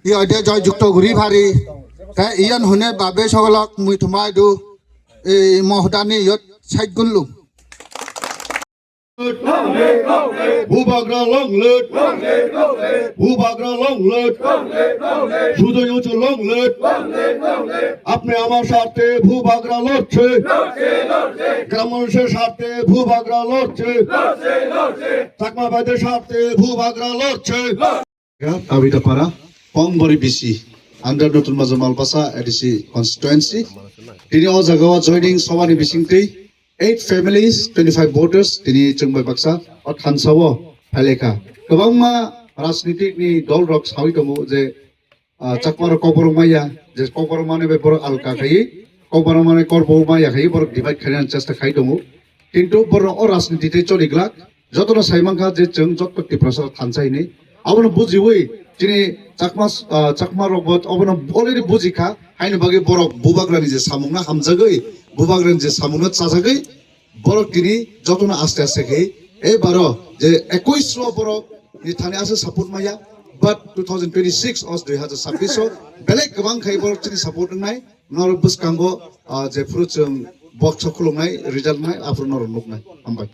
ইয়দে জয়যুক্ত ঘুরি ভারি তা ইয়ান হনে বাবে সকলক মুই থমাই দু এই মহদানি ইয়ত side গুনলু Bubagra long lit, Bubagra long lit, শুধু উঁচু long lit, আপনি আমার স্বার্থে ভূভাগরা লড়ছে, গ্রাম মানুষের স্বার্থে ভূভাগরা লড়ছে, চাকমা ভাইদের স্বার্থে ভূভাগরা লড়ছে। আবিটা পারা পংবরি বিসি আন্ডার নতুন মাজা মালবাসা এডিসি কনস্টিটুয়েন্সি তিনি অ জায়গায় joining সবানি বিসিংতেই 8 families 25 voters tini chungbai baksa or khansawo phaleka kobangma rajnitik ni dol rok sawi tomo je chakmar koborong maya je koborong mane be bor alka khai koborong mane korbo maya khai bor divide khainan chesta khai tomo kintu bor o rajnitite choliglak jotono saimangkha je chung jotpakti prasar thansai ni abono bujiwi tini chakma robot abono already bujikha haino bagi borok bubagrani je samungna hamjagoi বুবাগ্রেন যে সামুনত চাচাগৈ বরক তিনি যতন আস্তে আস্তে খেয়ে এবারও যে 21 বরক থানে আছে support মাইয়া বাট 2026 অস 2026 বেলেগ গোবাং খাই বরক তিনি সাপোর্ট নাই নর বুসকাঙ্গ যে ফুরুচ বক্স খুলুংনাই রিজাল্ট নাই আফর নর নুকনাই হামবাই